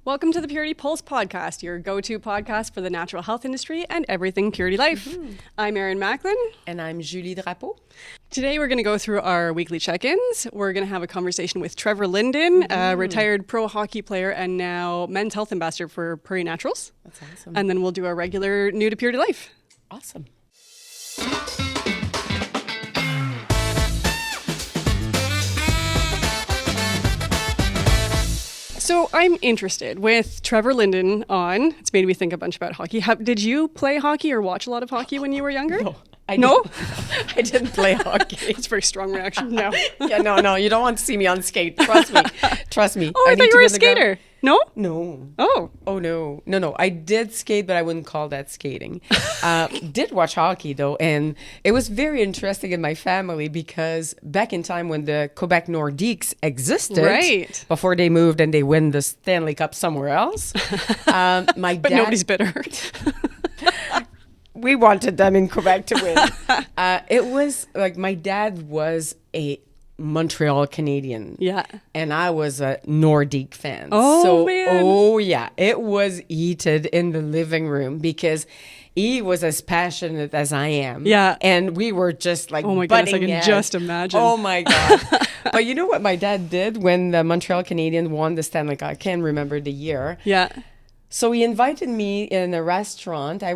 Welcome to the Purity Pulse podcast, your go-to podcast for the natural health industry and everything Purity Life. I'm Erin Macklin. And I'm Julie Drapeau. Today we're going to go through our weekly check-ins. We're going to have a conversation with Trevor Linden, a retired pro hockey player and now men's health ambassador for Prairie Naturals. That's awesome. And then we'll do a regular new to Purity Life. Awesome. So I'm interested with Trevor Linden on. It's made me think a bunch about hockey. Did you play hockey or watch a lot of hockey when you were younger? No. I didn't play hockey. That's a very strong reaction. No. No. You don't want to see me on skate. Trust me. Oh, I thought you were a skater. No? No. Oh. Oh, no. No. I did skate, but I wouldn't call that skating. Did watch hockey, though. And it was very interesting in my family because back in time when the Quebec Nordiques existed, right, before they moved and they win the Stanley Cup somewhere else, but nobody's bitter. We wanted them in Quebec to win. It was like my dad was a Montreal Canadian. Yeah. And I was a Nordique fan. Oh, man. Oh, yeah. It was heated in the living room because he was as passionate as I am. Yeah. And we were just like, oh my goodness, I butting can heads. just imagine. Oh my God. But you know what my dad did when the Montreal Canadian won the Stanley Cup? I can't remember the year. Yeah. So he invited me in a restaurant. I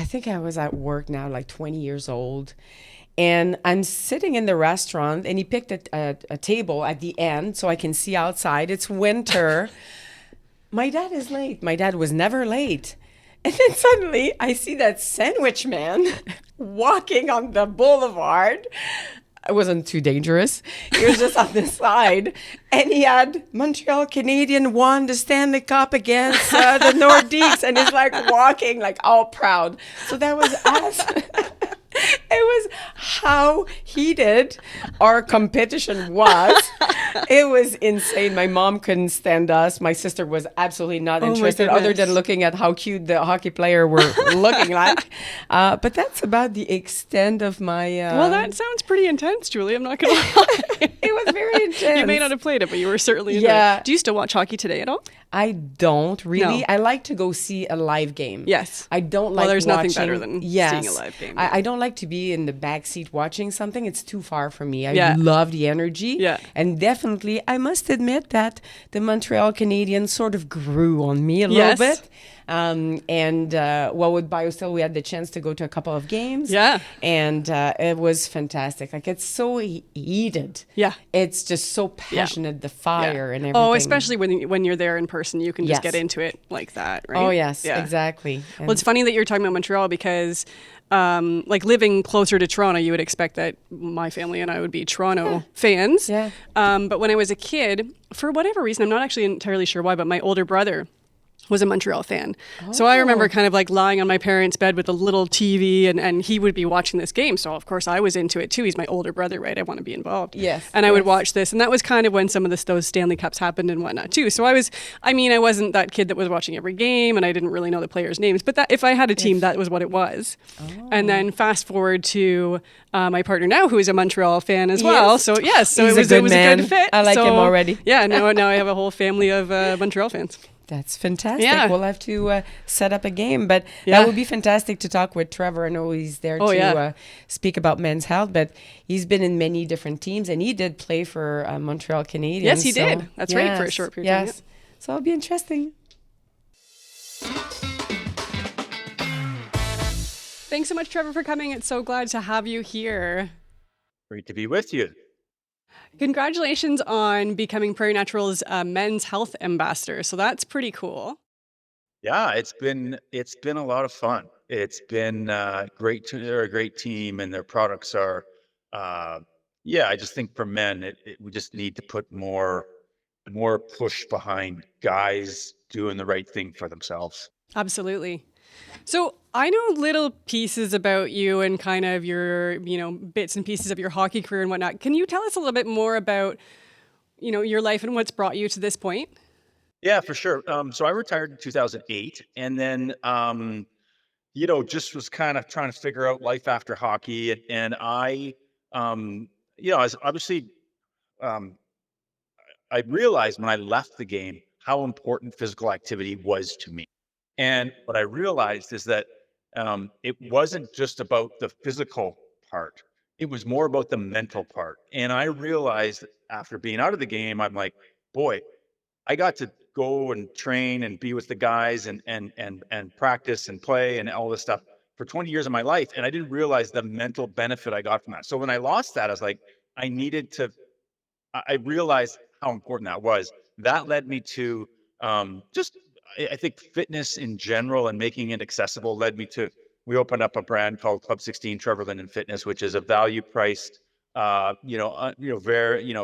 think I was at work now, like 20 years old. And I'm sitting in the restaurant and he picked a table at the end so I can see outside. It's winter. My dad is late. My dad was never late. And then suddenly I see that sandwich man walking on the boulevard. It wasn't too dangerous. He was just on the side. And he had Montreal Canadian won the Stanley Cup against the Nordiques. And he's like walking like all proud. So that was us. It was how heated our competition was. It was insane. My mom couldn't stand us. My sister was absolutely not interested other than looking at how cute the hockey player were looking like. But that's about the extent of my... Well, that sounds pretty intense, Julie. I'm not going to lie. It was very intense. You may not have played it, but you were certainly into it. Do you still watch hockey today at all? I don't really. No. I like to go see a live game. Yes. I don't like Well, there's watching, nothing better than seeing a live game. I don't like to be in the back seat watching something. It's too far from me. I love the energy. Yeah. And definitely, I must admit that the Montreal Canadiens sort of grew on me a little bit. With BioSteel, we had the chance to go to a couple of games. Yeah. And it was fantastic. Like, it's so heated. Yeah. It's just so passionate, the fire and everything. Oh, especially when you're there in person, you can just get into it like that, right? Oh, yes, exactly. Well, it's funny that you're talking about Montreal because like living closer to Toronto, you would expect that my family and I would be Toronto fans. Yeah. But when I was a kid, for whatever reason, I'm not actually entirely sure why, but my older brother was a Montreal fan. So I remember kind of like lying on my parents' bed with a little TV and he would be watching this game. So of course I was into it too. He's my older brother, right? I want to be involved. Yes. And I would watch this. And that was kind of when some of those Stanley Cups happened and whatnot too. So I wasn't that kid that was watching every game and I didn't really know the players' names. But if I had a team, that was what it was. And then fast forward to my partner now, who is a Montreal fan as well. So so it was a good fit. I like him already. Yeah, now I have a whole family of Montreal fans. That's fantastic. Yeah. We'll have to set up a game, but that would be fantastic to talk with Trevor. I know he's there to speak about men's health, but he's been in many different teams and he did play for Montreal Canadiens. Yes, he did. That's right, for a short period of time. Yes. So it'll be interesting. Thanks so much, Trevor, for coming. It's so glad to have you here. Great to be with you. Congratulations on becoming Prairie Naturals' men's health ambassador. So that's pretty cool. Yeah, it's been a lot of fun. It's been great. They're a great team, and their products are. I just think for men, we just need to put more push behind guys doing the right thing for themselves. Absolutely. So I know little pieces about you and kind of your, bits and pieces of your hockey career and whatnot. Can you tell us a little bit more about, your life and what's brought you to this point? Yeah, for sure. So I retired in 2008 and then, just was kind of trying to figure out life after hockey. And I, I was obviously, I realized when I left the game how important physical activity was to me. And what I realized is that it wasn't just about the physical part, it was more about the mental part. And I realized after being out of the game, I'm like, boy, I got to go and train and be with the guys and practice and play and all this stuff for 20 years of my life. And I didn't realize the mental benefit I got from that. So when I lost that, I was like, I needed to I realized how important that was. That led me to just, I think, fitness in general and making it accessible led me to. We opened up a brand called Club 16 Trevor Linden Fitness, which is a value priced, very,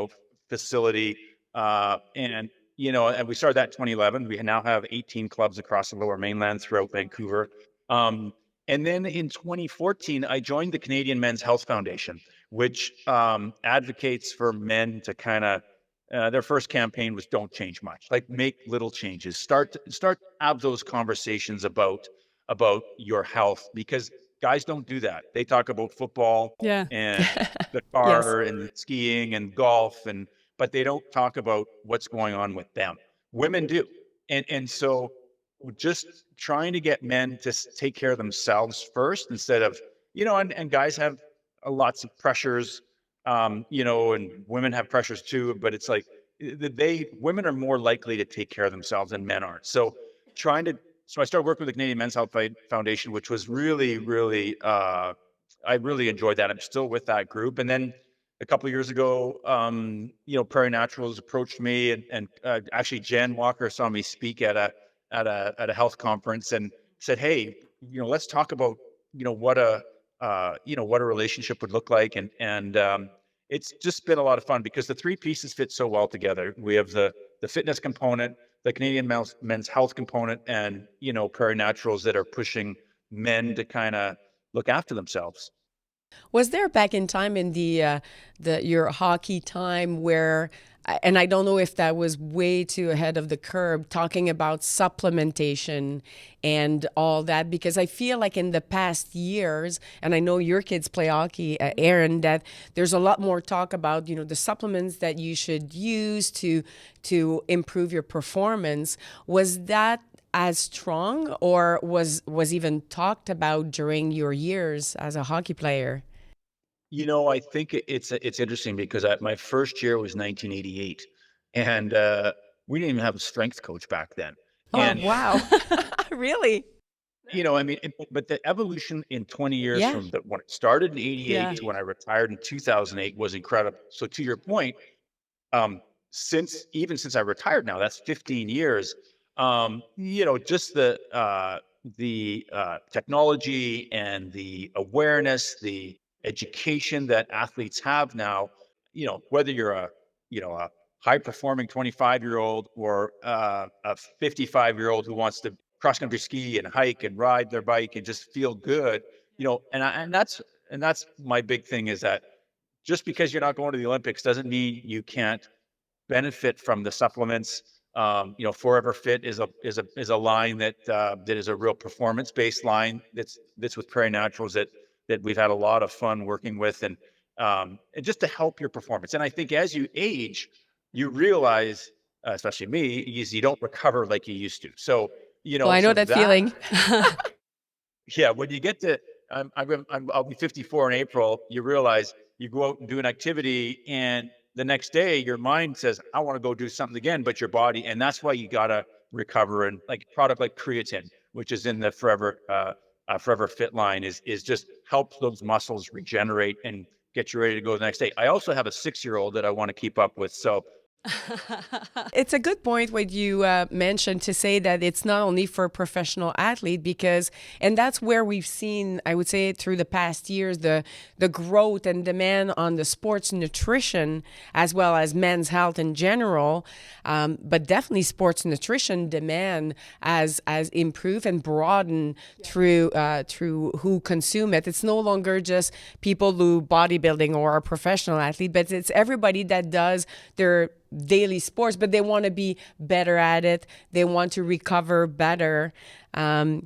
facility, and we started that in 2011. We now have 18 clubs across the Lower Mainland throughout Vancouver. Um, and then in 2014, I joined the Canadian Men's Health Foundation, which advocates for men to kind of their first campaign was don't change much, like make little changes, start have those conversations about your health, because guys don't do that. They talk about football Yeah. and the Yes. car and skiing and golf, and but they don't talk about what's going on with them. Women do. And so just trying to get men to take care of themselves first, instead of, and guys have lots of pressures, and women have pressures too, but it's like women are more likely to take care of themselves than men aren't. So trying to, so I started working with the Canadian Men's Health Foundation, which was really, really, I really enjoyed that. I'm still with that group. And then a couple of years ago, Prairie Naturals approached me, and actually Jen Walker saw me speak at a health conference and said, "Hey, let's talk about what a relationship would look like." And it's just been a lot of fun because the three pieces fit so well together. We have the fitness component, the Canadian men's health component, and Prairie Naturals that are pushing men to kind of look after themselves. Was there back in time in the your hockey time where, and I don't know if that was way too ahead of the curve, talking about supplementation and all that, because I feel like in the past years, and I know your kids play hockey, Erin, that there's a lot more talk about the supplements that you should use to improve your performance. Was that as strong, or was even talked about during your years as a hockey player? I think it's interesting because my first year was 1988, and we didn't even have a strength coach back then. Oh, And wow. Really? I mean, but the evolution in 20 years Yeah. from when it started in Yeah. '88 to when I retired in 2008 was incredible. So to your point, um, since I retired now, that's 15 years. Just the technology and the awareness, the education that athletes have now. Whether you're a high performing 25-year-old or a 55-year-old who wants to cross country ski and hike and ride their bike and just feel good. And that's my big thing, is that just because you're not going to the Olympics doesn't mean you can't benefit from the supplements. Forever Fit is a line that is a real performance based line that's with Prairie Naturals that we've had a lot of fun working with, and just to help your performance. And I think as you age, you realize, especially me, is you don't recover like you used to. So Oh, I know so that that feeling. yeah, when you get to, I'll be 54 in April. You realize you go out and do an activity, and the next day your mind says, "I want to go do something again," but your body, and that's why you gotta recover. And like a product like creatine, which is in the Forever Fit line, is just helps those muscles regenerate and get you ready to go the next day. I also have a 6-year-old that I want to keep up with, so It's a good point what you mentioned to say that it's not only for professional athlete, because, and that's where we've seen, I would say, through the past years, the growth and demand on the sports nutrition as well as men's health in general. But definitely sports nutrition demand as improved and broadened through who consume it. It's no longer just people who bodybuilding or are professional athlete, but it's everybody that does their daily sports, but they want to be better at it. They want to recover better. On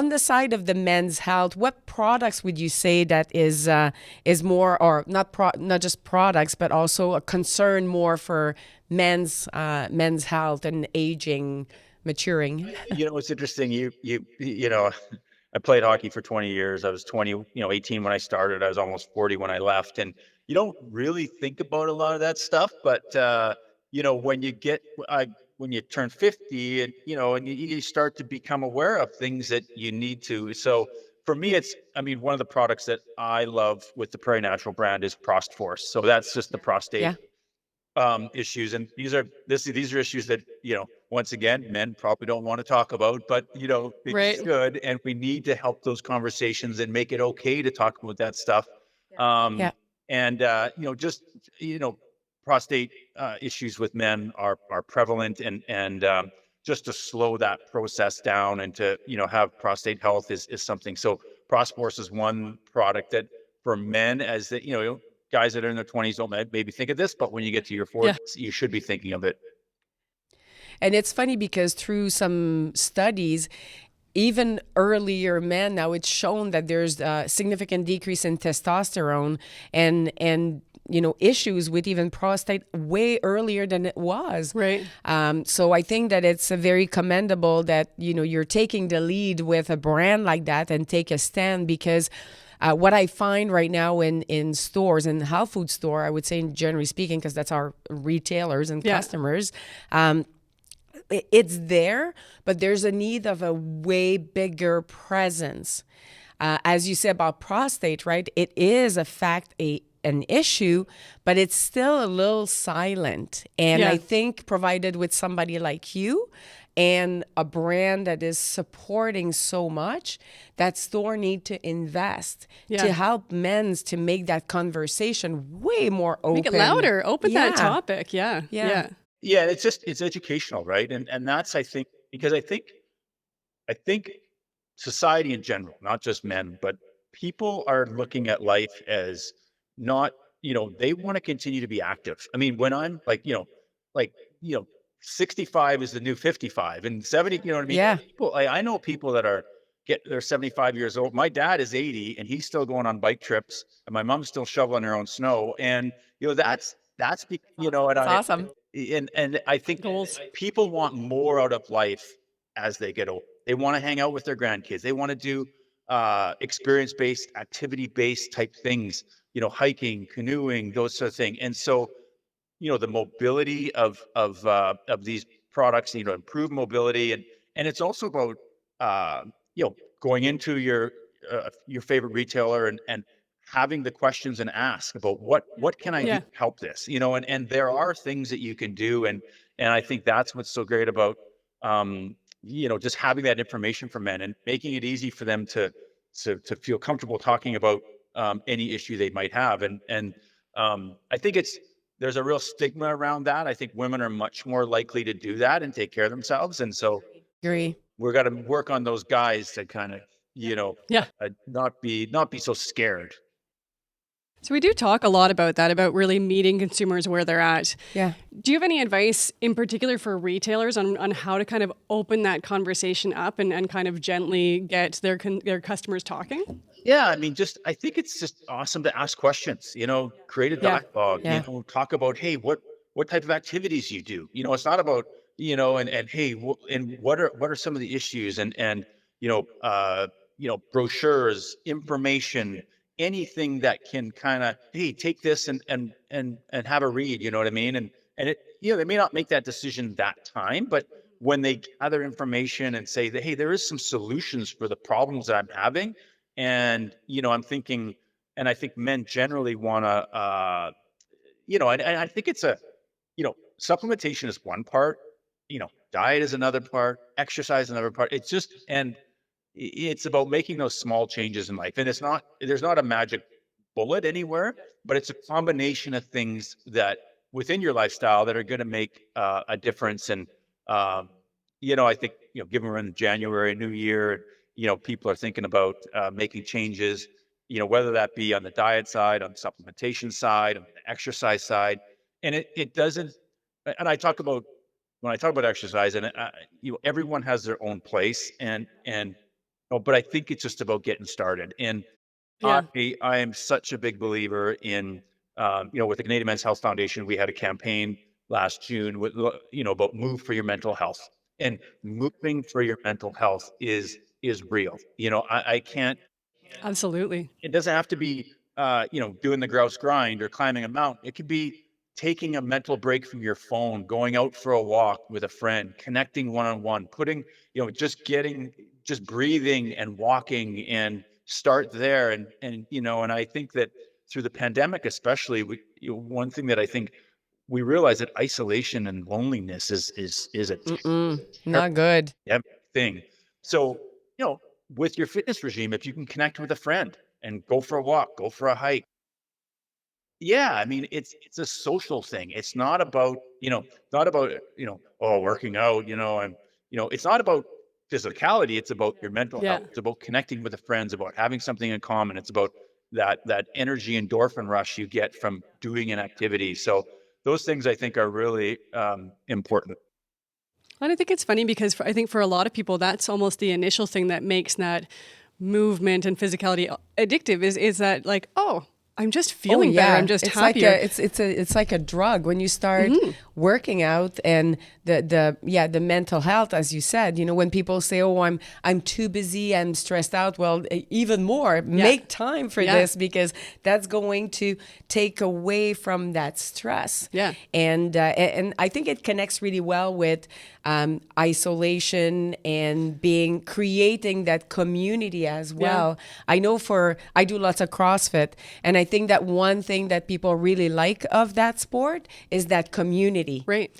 the side of the men's health, what products would you say that is more, or not just products, but also a concern more for men's health and aging, maturing. It's interesting. I played hockey for 20 years. I was 18 when I started. I was almost 40 when I left. And you don't really think about a lot of that stuff. But, when when you turn 50 and, and you start to become aware of things that you need to. So for me, one of the products that I love with the Prairie Natural brand is Prost Force. So that's just the prostate Yeah. issues, and these are issues that once again men probably don't want to talk about, but they Right. should, and we need to help those conversations and make it okay to talk about that stuff. um Yeah. and just prostate issues with men are prevalent, and just to slow that process down and to have prostate health is something. So Prosperous is one product that for men, as the guys that are in their 20s don't maybe think of this, but when you get to your Yeah. 40s, you should be thinking of it. And it's funny because through some studies, even earlier men, now it's shown that there's a significant decrease in testosterone and issues with even prostate way earlier than it was. Right. So I think that it's a very commendable that you're taking the lead with a brand like that and take a stand, because what I find right now in stores, in the health food store, I would say, generally speaking, because that's our retailers and customers, it's there, but there's a need of a way bigger presence. As you said about prostate, right? It is a fact, an issue, but it's still a little silent. And I think provided with somebody like you and a brand that is supporting so much, that store need to invest to help men's to make that conversation way more open. Make it louder. Open that topic. Yeah. Yeah, it's educational, right? And that's, I think, because I think society in general, not just men, but people are looking at life as not, they want to continue to be active. I mean, when I'm like, 65 is the new 55 and 70, you know what I mean? Yeah. People, I know people that they're 75 years old. My dad is 80 and he's still going on bike trips, and my mom's still shoveling her own snow. And, and That's awesome. and I think Goals. people want more out of life as they get old. They want to hang out with their grandkids. They want to do experience-based, activity-based type things, hiking, canoeing, those sort of things. And so, the mobility of these products, improve mobility, and it's also about going into your favorite retailer and having the questions and ask about what can I do to help this, and there are things that you can do, and I think that's what's so great about just having that information for men and making it easy for them to feel comfortable talking about any issue they might have, and I think there's a real stigma around that. I think women are much more likely to do that and take care of themselves, and so Agree. we're got to work on those guys to kind of not be so scared. So we do talk a lot about that, about really meeting consumers where they're at. Yeah. Do you have any advice in particular for retailers on how to kind of open that conversation up and kind of gently get their customers talking? Yeah, I think it's just awesome to ask questions, create a dialogue, talk about, hey, what type of activities you do. It's not about, and hey, and what are some of the issues, and brochures, information, anything that can kind of, hey, take this and have a read, you know what I mean? And it, they may not make that decision that time, but when they gather information and say that, hey, there is some solutions for the problems that I'm having. And, I'm thinking, and I think men generally want to, and I think it's supplementation is one part, diet is another part, exercise is another part. It's about making those small changes in life. And there's not a magic bullet anywhere, but it's a combination of things that within your lifestyle that are going to make a difference. And, I think, given we're in January, New Year, people are thinking about making changes, whether that be on the diet side, on the supplementation side, on the exercise side. And it doesn't, and when I talk about exercise, and everyone has their own place, but I think it's just about getting started. And Yeah. I am such a big believer in, with the Canadian Men's Health Foundation, we had a campaign last June with, about move for your mental health. And moving for your mental health is real. I can't. Absolutely. It doesn't have to be, doing the grouse grind or climbing a mountain. It could be taking a mental break from your phone, going out for a walk with a friend, connecting one on one, putting, just breathing and walking and start there. And I think that through the pandemic, especially, one thing that I think we realize that isolation and loneliness is a Mm-mm, terrible not good. thing. So, you know, with your fitness regime, if you can connect with a friend and go for a walk, go for a hike. Yeah, I mean, it's a social thing. It's not about, oh, working out, it's not about physicality, it's about your mental Yeah. health. It's about connecting with the friends, about having something in common. It's about that energy endorphin rush you get from doing an activity. So those things I think are really important. And I think it's funny because I think for a lot of people, that's almost the initial thing that makes that movement and physicality addictive is that like, oh, I'm just Oh feeling better. I'm yeah, just it's like happier. it's like a drug when you start working out, and the mental health, as you said, when people say, "Oh, I'm too busy, I'm stressed out," well, even more, make time for Yeah. this, because that's going to take away from that stress. Yeah. And I think it connects really well with isolation and creating that community as well. I do lots of CrossFit, and I think that one thing that people really like of that sport is that community. Right.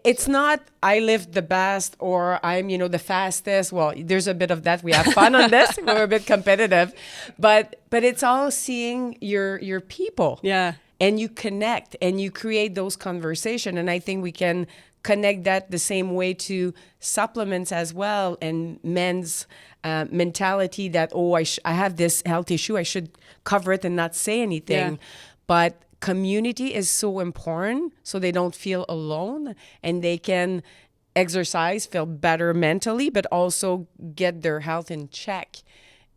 It's not I lift the best or I'm the fastest. Well, there's a bit of that. We have fun on this. We're a bit competitive, but it's all seeing your people. Yeah. And you connect and you create those conversation, and I think we can connect that the same way to supplements as well, and men's mentality that, oh, I have this health issue, I should cover it and not say anything. Yeah. But community is so important, so they don't feel alone and they can exercise, feel better mentally, but also get their health in check,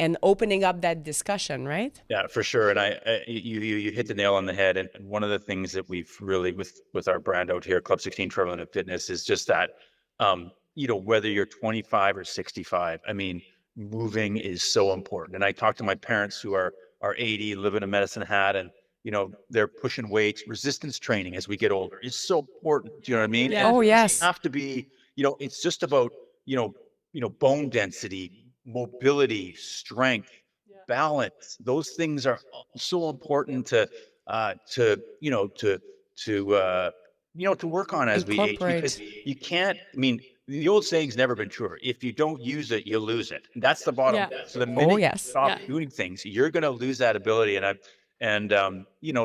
and opening up that discussion, right? Yeah, for sure. And you hit the nail on the head. And one of the things that we've really with our brand out here, Club 16 Trevor Linden Fitness, is just that, whether you're 25 or 65, I mean, moving is so important. And I talk to my parents who are 80, live in a medicine hat, and they're pushing weights. Resistance training as we get older is so important. Do you know what I mean? Yeah. And Oh, it doesn't yes. have to be, it's just about, bone density, mobility, strength, balance. Those things are so important to work on as we age, because Incorporate. you can't. I mean, the old saying's never been truer. If you don't use it, you lose it. And that's the bottom Yeah. line. So the Oh, minute you yes. stop Yeah. doing things, you're going to lose that ability.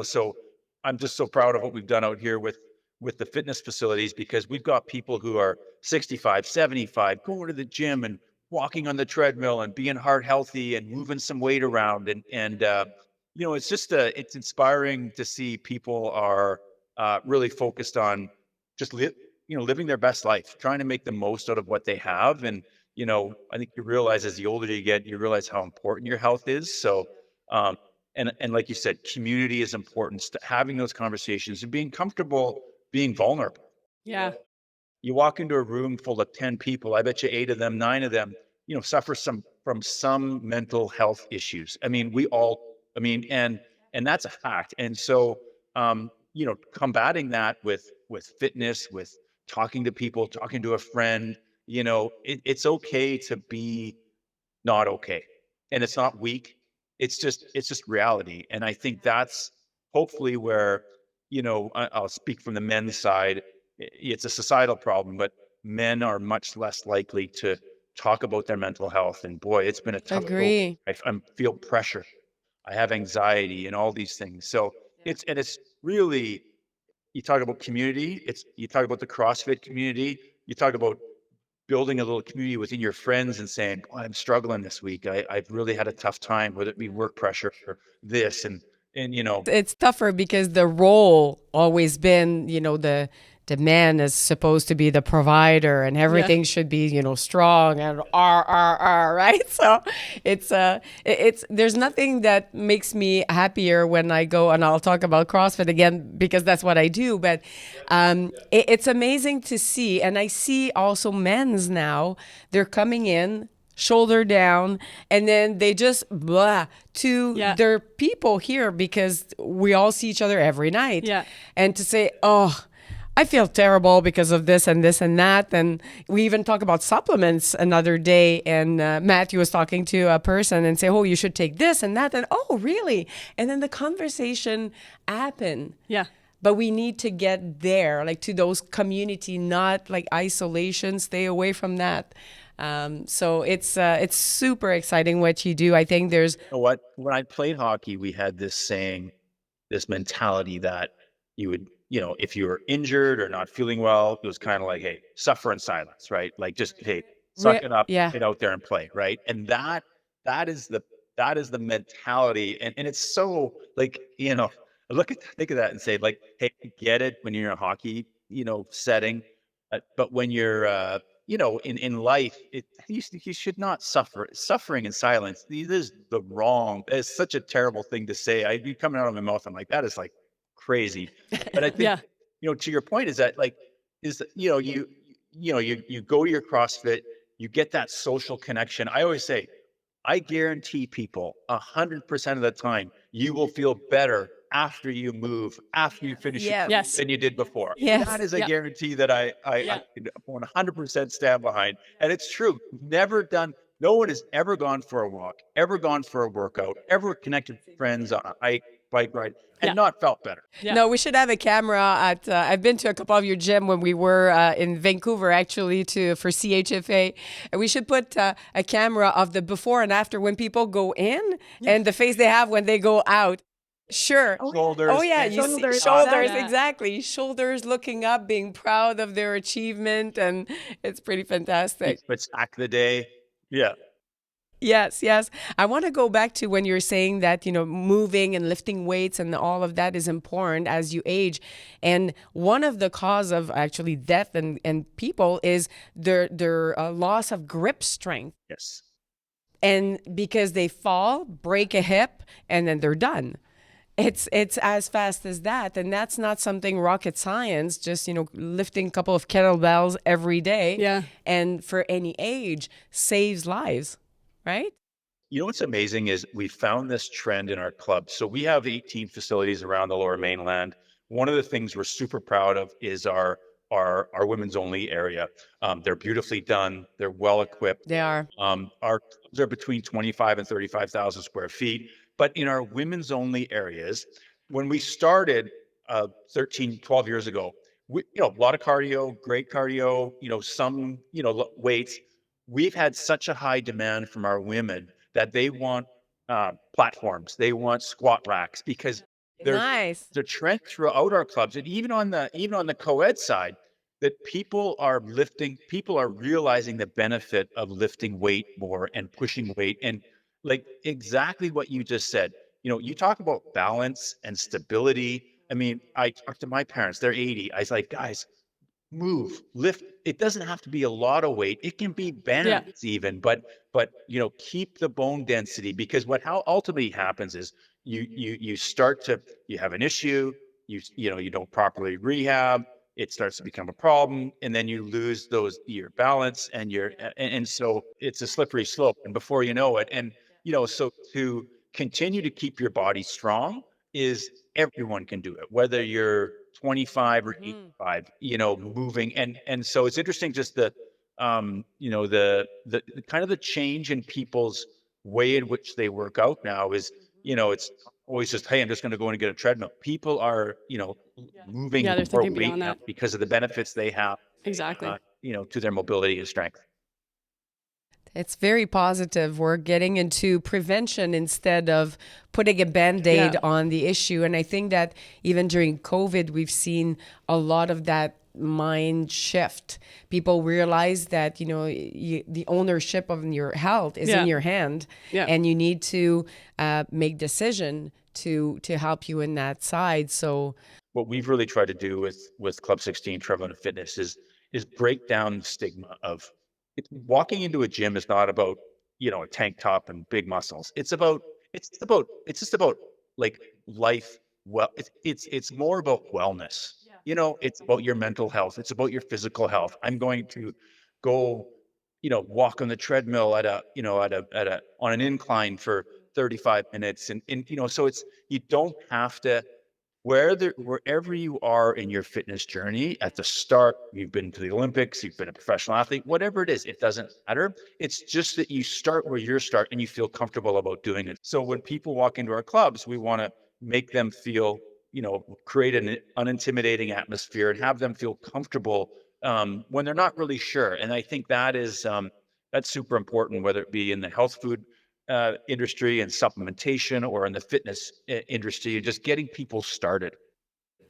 So I'm just so proud of what we've done out here with the fitness facilities, because we've got people who are 65, 75 going to the gym and walking on the treadmill and being heart healthy and moving some weight around. It's just it's inspiring to see people are really focused on just living their best life, trying to make the most out of what they have. And I think you realize as the older you get, you realize how important your health is. So um, and like you said, community is important. Having those conversations and being comfortable being vulnerable. Yeah. You walk into a room full of 10 people, I bet you 8 of them, 9 of them, suffer from some mental health issues. I mean, we all, I mean, and that's a fact. And so, combating that with fitness, with talking to people, talking to a friend, it's okay to be not okay. And it's not weak. It's just reality. And I think that's hopefully where, I'll speak from the men's side. It's a societal problem, but men are much less likely to talk about their mental health. And boy, it's been a tough go. Agree. I feel pressure. I have anxiety and all these things. So it's really, you talk about community. You talk about the CrossFit community. You talk about building a little community within your friends and saying, "Oh, I'm struggling this week. I've really had a tough time, whether it be work pressure or this." And And It's tougher because the role always been, the man is supposed to be the provider and everything should be, strong and right? So it's there's nothing that makes me happier when I go, and I'll talk about CrossFit again because that's what I do. But it's amazing to see, and I see also men's now, they're coming in shoulder down, and then they just blah to their people here because we all see each other every night. Yeah. And to say, oh, I feel terrible because of this and this and that. And we even talk about supplements another day. And Matthew was talking to a person and say, oh, you should take this and that. And oh, really? And then the conversation happened. Yeah. But we need to get there, like to those community, not like isolation. Stay away from that. So it's super exciting what you do. I think there's You know what? When I played hockey, we had this saying, this mentality that you would, if you were injured or not feeling well, it was kind of like, hey, suffer in silence, right? Like just, hey, suck it up, get out there and play, right? And that is the mentality. And it's so like, think of that and say like, hey, I get it when you're in a hockey, setting, but when you're, in life, you should not suffer. Suffering in silence, this is the wrong. It's such a terrible thing to say. I'd be coming out of my mouth. I'm like, that is like crazy. But I think, to your point is that like, you go to your CrossFit, you get that social connection. I always say, I guarantee people 100% of the time, you will feel better after you move, after you finish than you did before. Yes. That is a guarantee that I 100% stand behind. And it's true. No one has ever gone for a walk, ever gone for a workout, ever connected with friends on a hike, bike ride, and not felt better. Yeah. No, we should have a camera at. I've been to a couple of your gym when we were in Vancouver, actually, for CHFA, and we should put a camera of the before and after when people go in and the face they have when they go out. Sure. Shoulders. Oh yeah, you Shoulders. see shoulders, Yeah. exactly. Shoulders looking up, being proud of their achievement, and it's pretty fantastic. It's back the day. Yeah. Yes, yes. I want to go back to when you're saying that, moving and lifting weights and all of that is important as you age. And one of the cause of actually death and people is their loss of grip strength. Yes. And because they fall, break a hip, and then they're done. It's as fast as that. And that's not something rocket science, just, lifting a couple of kettlebells every day. Yeah. And for any age saves lives. Right? What's amazing is we found this trend in our club. So we have 18 facilities around the Lower Mainland. One of the things we're super proud of is our women's only area. They're beautifully done. They're well equipped. They are. Our clubs are between 25 and 35,000 square feet. But in our women's only areas, when we started 12 years ago, a lot of cardio, great cardio, some, weights. We've had such a high demand from our women that they want platforms, they want squat racks because Nice. the trend throughout our clubs and even on the co-ed side that people are realizing the benefit of lifting weight more and pushing weight and like exactly what you just said. You talk about balance and stability. I mean, I talked to my parents, they're 80. I was like, guys, move, lift. It doesn't have to be a lot of weight. It can be bands even, but keep the bone density because how ultimately happens is you start to have an issue, you don't properly rehab, it starts to become a problem, and then you lose your balance and so it's a slippery slope. And before you know it, and so to continue to keep your body strong is everyone can do it, whether you're 25 or 85, moving. And so it's interesting just the kind of the change in people's way in which they work out now is, it's always just, hey, I'm just going to go in and get a treadmill. People are, moving Yeah, they're more thinking weight beyond now that. because of the benefits they have, Exactly. to their mobility and strength. It's very positive. We're getting into prevention instead of putting a Band-Aid on the issue. And I think that even during COVID, we've seen a lot of that mind shift. People realize that, the ownership of your health is in your hand. Yeah. And you need to make decision to help you in that side. So what we've really tried to do with Club 16 Travel and Fitness is break down the stigma of walking into a gym is not about, a tank top and big muscles. It's just about like life. Well, it's more about wellness. It's about your mental health. It's about your physical health. I'm going to go, walk on the treadmill on an incline for 35 minutes. And so you don't have to, wherever you are in your fitness journey, at the start, you've been to the Olympics, you've been a professional athlete, whatever it is, it doesn't matter. It's just that you start where you start and you feel comfortable about doing it. So when people walk into our clubs, we want to make them feel, create an unintimidating atmosphere and have them feel comfortable when they're not really sure. And I think that's super important, whether it be in the health food industry and supplementation or in the fitness industry, just getting people started.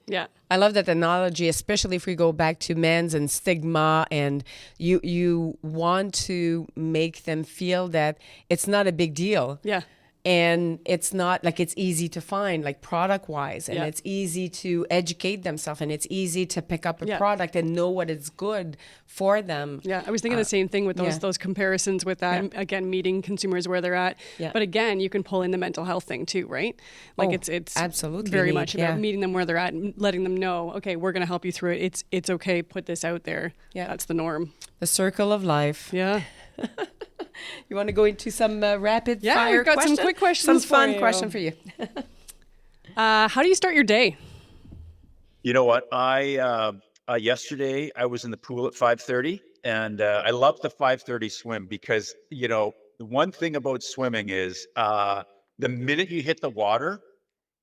Yeah. I love that analogy, especially if we go back to men's and stigma, and you want to make them feel that it's not a big deal. Yeah. And it's not like it's easy to find, like product wise, and it's easy to educate themselves, and it's easy to pick up a product and know what is good for them. Yeah, I was thinking the same thing with those comparisons with that. Yeah. Again, meeting consumers where they're at. Yeah. But again, you can pull in the mental health thing too, right? Like it's absolutely very neat, much about meeting them where they're at and letting them know, okay, we're going to help you through it. It's okay. Put this out there. Yeah. That's the norm. The circle of life. Yeah. You want to go into some rapid Yeah, fire we've got some quick questions Some fun for you. question for you. How do you start your day? You know what? Yesterday I was in the pool at 5:30, and I love the 5:30 swim because the one thing about swimming is the minute you hit the water,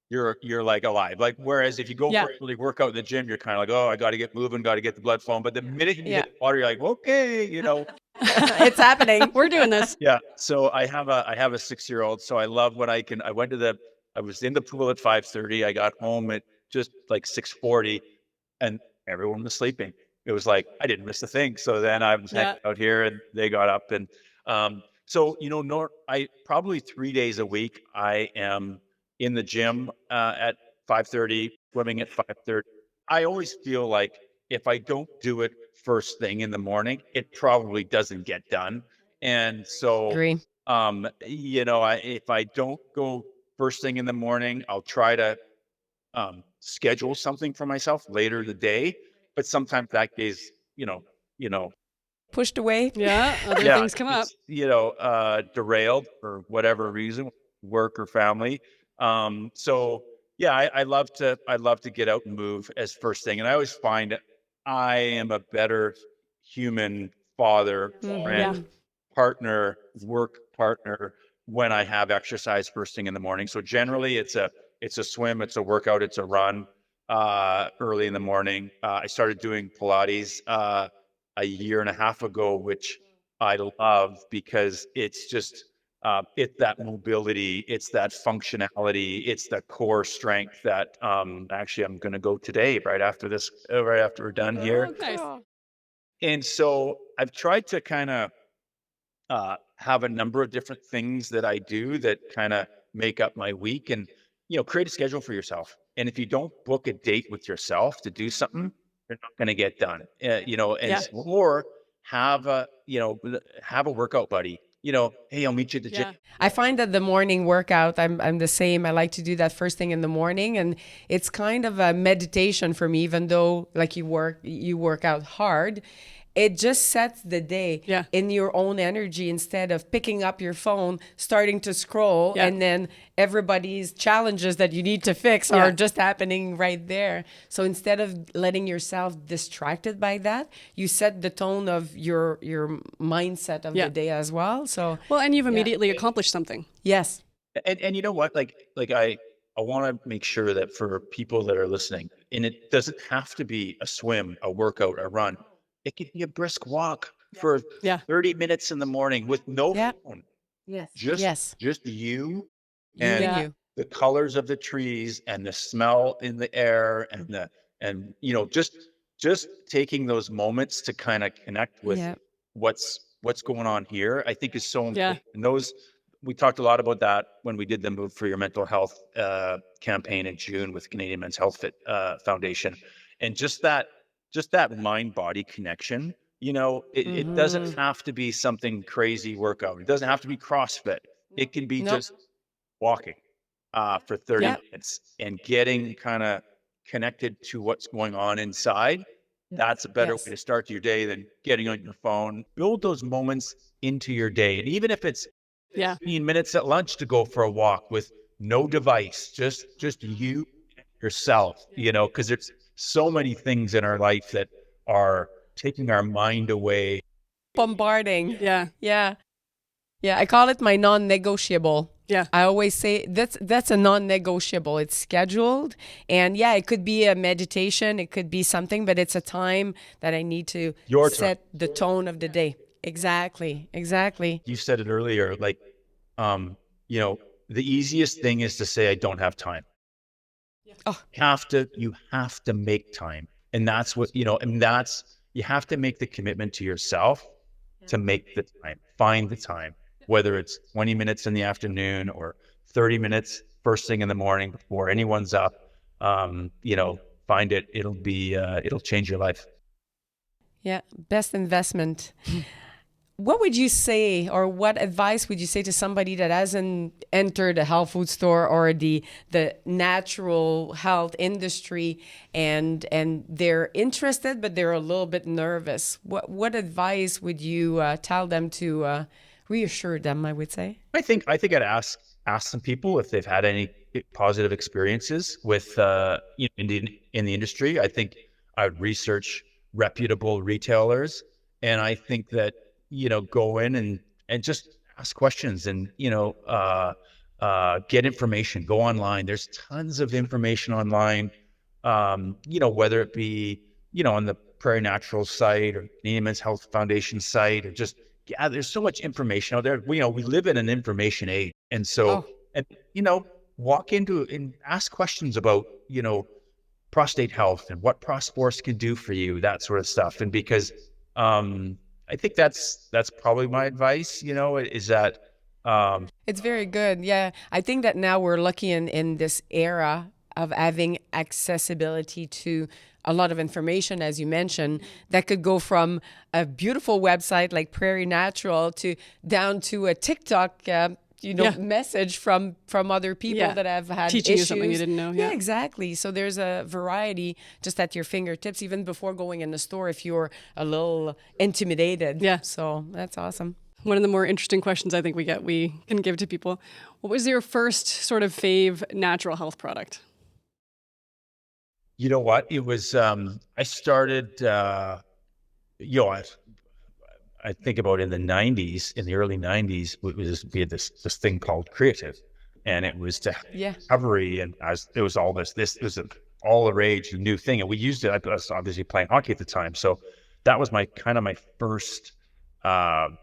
you're like alive. Like whereas if you go for a really workout in the gym, you're kind of like, oh, I got to get moving, got to get the blood flowing. But the minute you hit the water, you're like, okay. It's happening. We're doing this. Yeah. So I have a 6-year-old. So I love when I was in the pool at 5:30. I got home at just like 6:40 and everyone was sleeping. It was like, I didn't miss a thing. So then I was hanging out here and they got up and, so, I probably 3 days a week, I am in the gym, at 5:30, swimming at 5:30. I always feel like if I don't do it first thing in the morning, it probably doesn't get done. And so, Agree. if I don't go first thing in the morning, I'll try to schedule something for myself later in the day. But sometimes that day's, Pushed away. Yeah. Other things come up. derailed for whatever reason, work or family. So yeah, I love to get out and move as first thing. And I always find I am a better human father, friend, partner, work partner when I have exercise first thing in the morning. So generally it's a swim, it's a workout, it's a run early in the morning. I started doing Pilates a year and a half ago, which I love because it's just it's that mobility, it's that functionality, it's the core strength that actually I'm going to go today right after we're done here. Nice. And so I've tried to kind of have a number of different things that I do that kind of make up my week, and create a schedule for yourself. And if you don't book a date with yourself to do something, you're not going to get done. Or have a workout buddy. Hey, I'll meet you at the gym. I find that the morning workout, I'm the same. I like to do that first thing in the morning, and it's kind of a meditation for me. Even though like you work out hard, it just sets the day in your own energy instead of picking up your phone, starting to scroll, and then everybody's challenges that you need to fix are just happening right there. So instead of letting yourself distracted by that, you set the tone of your mindset of the day as well. So and you've immediately accomplished something. Yes. And you know what? Like I want to make sure that for people that are listening, and it doesn't have to be a swim, a workout, a run. It could be a brisk walk for 30 minutes in the morning with no phone. Yes. Just you and the colors of the trees and the smell in the air and just taking those moments to kind of connect with what's going on here, I think is so important. And we talked a lot about that when we did the Move for Your Mental Health campaign in June with Canadian Men's Health Foundation, and just that mind body connection. It doesn't have to be something crazy workout. It doesn't have to be CrossFit. It can be Nope. just walking for 30 Yeah. minutes and getting kind of connected to what's going on inside. That's a better way Yes. to start your day than getting on your phone. Build those moments into your day. And even if it's Yeah. 15 minutes at lunch to go for a walk with no device, just you, yourself, because there's so many things in our life that are taking our mind away. Bombarding. Yeah. Yeah. Yeah. I call it my non-negotiable. Yeah. I always say that's a non-negotiable. It's scheduled. And yeah, it could be a meditation, it could be something, but it's a time that I need to Your time. set the tone of the day. Exactly. Exactly. You said it earlier, like, the easiest thing is to say, I don't have time. Oh. You have to make time. And that's what, you have to make the commitment to yourself to make the time, find the time, whether it's 20 minutes in the afternoon or 30 minutes first thing in the morning before anyone's up. Find it. It'll change your life. Yeah. Best investment. What would you say, or what advice would you say to somebody that hasn't entered a health food store or the natural health industry, and they're interested but they're a little bit nervous? What advice would you tell them to reassure them? I would say. I think I'd ask some people if they've had any positive experiences with in the industry. I think I would research reputable retailers, and I think that go in and just ask questions and get information. Go online. There's tons of information online. Whether it be on the Prairie Naturals site or Canadian Men's Health Foundation site, or just there's so much information out there. We live in an information age, and so and walk into and ask questions about prostate health and what Prosporce can do for you, that sort of stuff. And because I think that's probably my advice, is that it's very good. Yeah. I think that now we're lucky in this era of having accessibility to a lot of information, as you mentioned, that could go from a beautiful website like Prairie Natural to down to a TikTok message from other people that have had teaching issues. you something you didn't know. Yeah, exactly. So there's a variety just at your fingertips, even before going in the store if you're a little intimidated. Yeah. So that's awesome. One of the more interesting questions I think we can give to people. What was your first sort of fave natural health product? You know what? It was, I started, I think about in the early 90s, we had this thing called creative, and it was to recovery, and it was all this was all the rage, a new thing, and we used it. I was obviously playing hockey at the time, so that was my first, and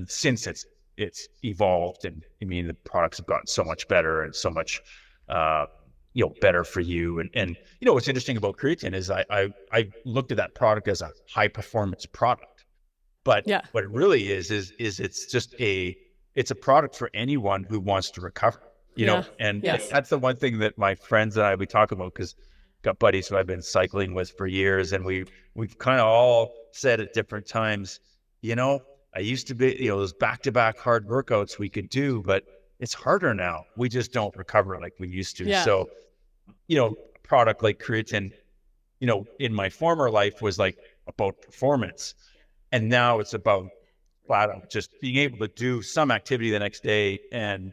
since it's evolved, and I mean the products have gotten so much better and so much better for you. And what's interesting about creatine is I looked at that product as a high performance product, but what it really is it's just it's a product for anyone who wants to recover, and that's the one thing that my friends and we talk about, because got buddies who I've been cycling with for years, and we've kind of all said at different times, I used to be, those back-to-back hard workouts we could do, but it's harder now. We just don't recover like we used to. Yeah. So, a product like creatine, in my former life was like about performance, and now it's about flat out just being able to do some activity the next day, and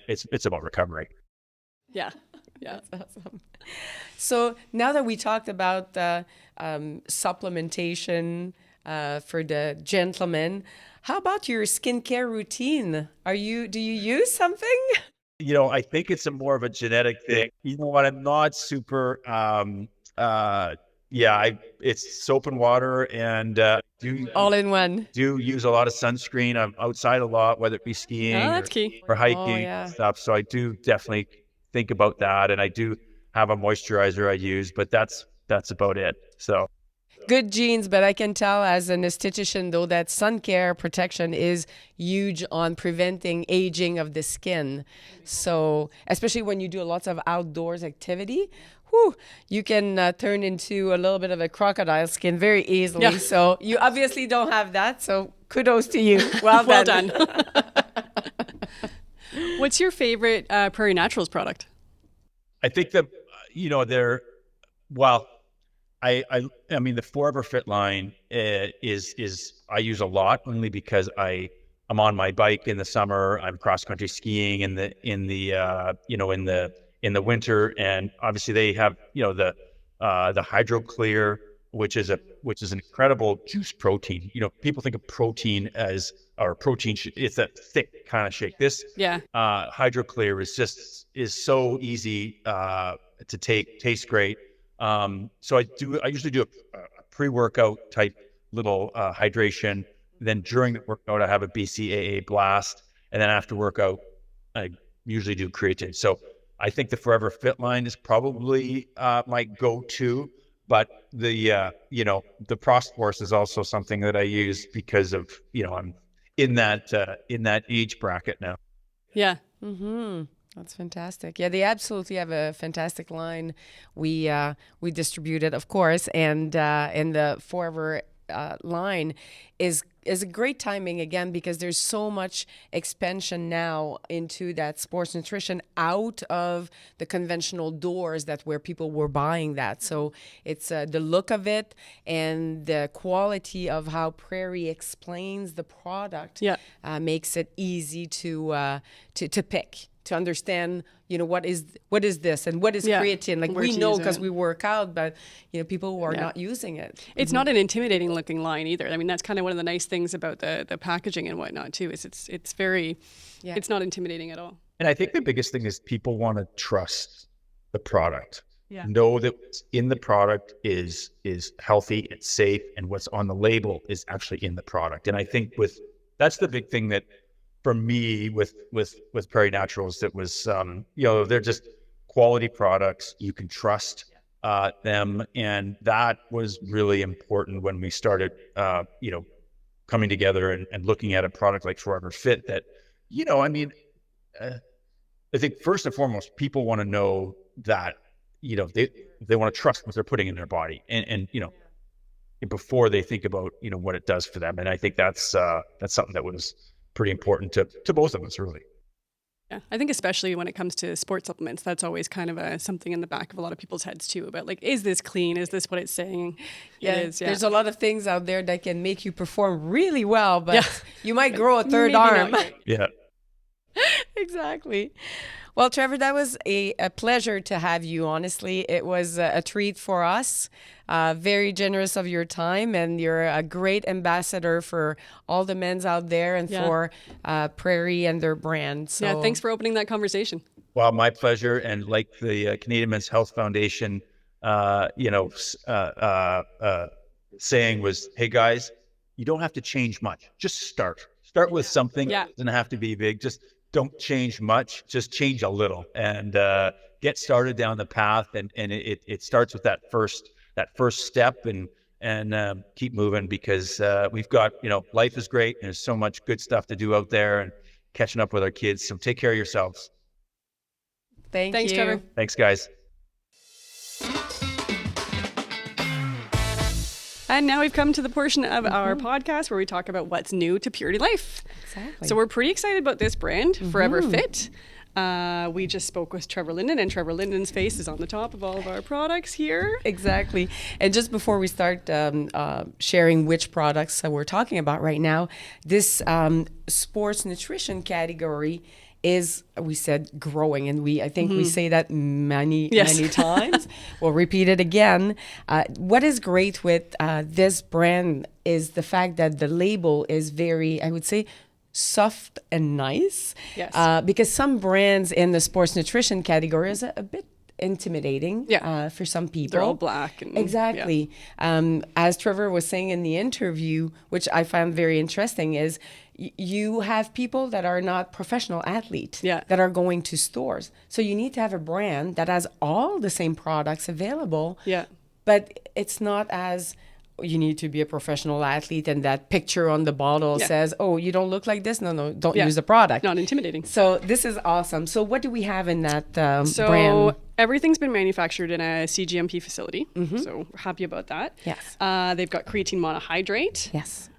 it's about recovery. Yeah. Yeah. That's awesome. So now that we talked about supplementation for the gentlemen, how about your skincare routine? Do you use something? I think it's more of a genetic thing. You know what? I'm not super. It's soap and water, and all in one. Do use a lot of sunscreen. I'm outside a lot, whether it be skiing that's key. or hiking and stuff. So I do definitely think about that, and I do have a moisturizer I use, but that's about it. So Good genes, but I can tell as an esthetician, though, that sun care protection is huge on preventing aging of the skin. So, especially when you do lots of outdoors activity, you can turn into a little bit of a crocodile skin very easily. Yeah. So, you obviously don't have that. So, kudos to you. Well Well done. done. What's your favorite Prairie Naturals product? I think that, they're, well, I mean, the Forever Fit line is I use a lot only because I'm on my bike in the summer. I'm cross country skiing in the winter, and obviously they have the Hydro Clear, which is an incredible juice protein. People think of protein as it's a thick kind of shake. This Hydro Clear is so easy to take, tastes great. So I usually do a pre-workout type little hydration. Then during the workout, I have a BCAA blast, and then after workout, I usually do creatine. So I think the Forever Fit line is probably my go-to. But the Prosforce is also something that I use because of I'm in that age bracket now. Yeah. Mm-hmm. That's fantastic. Yeah, they absolutely have a fantastic line. We distribute it, of course, and the Forever line is a great timing again because there's so much expansion now into that sports nutrition out of the conventional doors where people were buying that. So it's the look of it and the quality of how Prairie explains the product makes it easy to pick. To understand, what is this and what is creatine? Like we know because we work out, but people who are not using it. It's not an intimidating looking line either. I mean, that's kind of one of the nice things about the packaging and whatnot too. Is it's very, it's not intimidating at all. And I think the biggest thing is people want to trust the product. Yeah. Know that what's in the product is healthy, it's safe, and what's on the label is actually in the product. And I think that's the big thing that. For me, with Prairie Naturals, that was, they're just quality products. You can trust them. And that was really important when we started, coming together and looking at a product like Forever Fit that, I think first and foremost, people want to know that, they want to trust what they're putting in their body and before they think about, what it does for them. And I think that's something that was pretty important to both of us, really. Yeah, I think especially when it comes to sports supplements, that's always kind of something in the back of a lot of people's heads too about like, is this clean? Is this what it's saying? Yeah, it is. Yeah. There's a lot of things out there that can make you perform really well, but you might grow a third arm. Yeah. Exactly. Well, Trevor, that was a pleasure to have you, honestly. It was a treat for us. Very generous of your time, and you're a great ambassador for all the men's out there and for Prairie and their brand. So, thanks for opening that conversation. Well, my pleasure. And like the Canadian Men's Health Foundation, saying was, hey guys, you don't have to change much. Just start with something. It doesn't have to be big. Just don't change much, just change a little and get started down the path. And it starts with that first step and keep moving because we've got, life is great. And there's so much good stuff to do out there and catching up with our kids. So take care of yourselves. Thanks, you. Trevor. Thanks, guys. And now we've come to the portion of our podcast where we talk about what's new to Purity Life. Exactly. So we're pretty excited about this brand, Forever Fit. We just spoke with Trevor Linden, and Trevor Linden's face is on the top of all of our products here. Exactly. And just before we start sharing which products we're talking about right now, this sports nutrition category is, we said, growing, and I think we say that many times. We'll repeat it again. What is great with this brand is the fact that the label is very, I would say, soft and nice. Yes. Because some brands in the sports nutrition category is a bit intimidating for some people. They're all black. And, exactly. As Trevor was saying in the interview, which I found very interesting, is you have people that are not professional athletes that are going to stores. So you need to have a brand that has all the same products available, but it's not as you need to be a professional athlete, and that picture on the bottle says, oh, you don't look like this. No, don't use the product. Not intimidating. So this is awesome. So what do we have in that So brand? everything's been manufactured in a CGMP facility. So happy about that. Yes. They've got creatine monohydrate. Yes.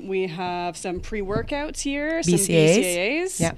We have some pre-workouts here, BCAAs. some BCAAs. Yeah.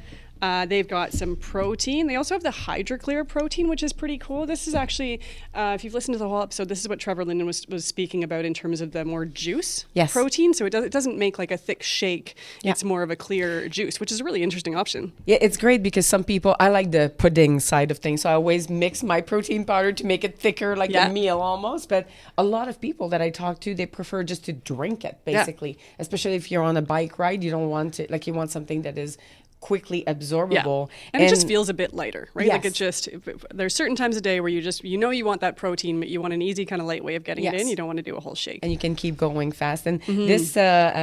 They've got some protein. They also have the HydroClear protein, which is pretty cool. This is actually, if you've listened to the whole episode, this is what Trevor Linden was speaking about in terms of the more juice protein. So it doesn't make like a thick shake. Yeah. It's more of a clear juice, which is a really interesting option. Yeah, it's great because some people, I like the pudding side of things. So I always mix my protein powder to make it thicker, like a meal almost. But a lot of people that I talk to, they prefer just to drink it, basically. Especially if you're on a bike ride, you don't want it, like you want something that is quickly absorbable. And it just feels a bit lighter, right? Yes. Like it just, there's certain times of day where you know you want that protein, but you want an easy kind of light way of getting it in. You don't want to do a whole shake. And you can keep going fast. And this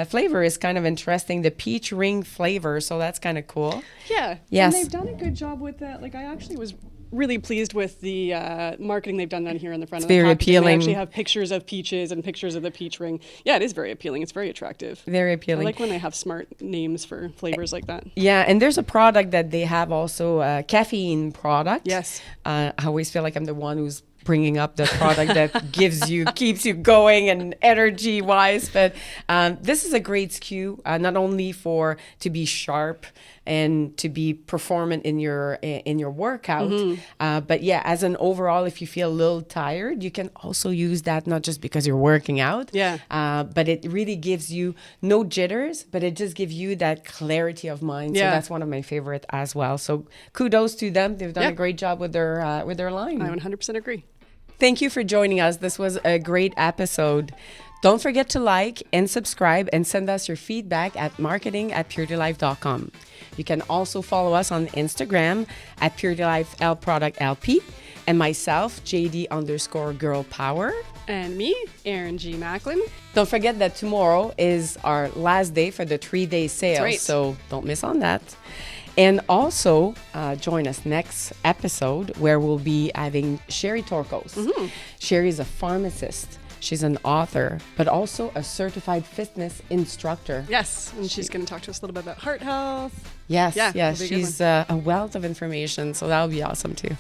flavor is kind of interesting, the peach ring flavor. So that's kind of cool. Yeah. Yes. And they've done a good job with that. Like I actually was really pleased with the marketing they've done down here in the front of the very packaging. appealing. They actually have pictures of peaches and pictures of the peach ring. Yeah, it is very appealing. It's very attractive. Very I appealing. like when they have smart names for flavors like that. Yeah, and there's a product that they have also, a caffeine product. Yes. I always feel like I'm the one who's bringing up the product that keeps you going and energy wise. But this is a great SKU, not only to be sharp and to be performant in your workout, but yeah, as an overall, if you feel a little tired, you can also use that, not just because you're working out, but it really gives you no jitters, but it just gives you that clarity of mind. So that's one of my favorite as well. So kudos to them. They've done a great job with their line. I 100% agree. Thank you for joining us. This was a great episode. Don't forget to like and subscribe and send us your feedback at marketing@puretylife.com. You can also follow us on Instagram at puretylife_LP and myself, JD_girl power. And me, Erin G. Macklin. Don't forget that tomorrow is our last day for the 3-day sale. Right. So don't miss on that. And also join us next episode where we'll be having Sherry Torkos. Sherry is a pharmacist. She's an author, but also a certified fitness instructor. Yes, and she's going to talk to us a little bit about heart health. Yes, Yeah, yes. it'll be a good She's a wealth of information, so that'll be awesome too.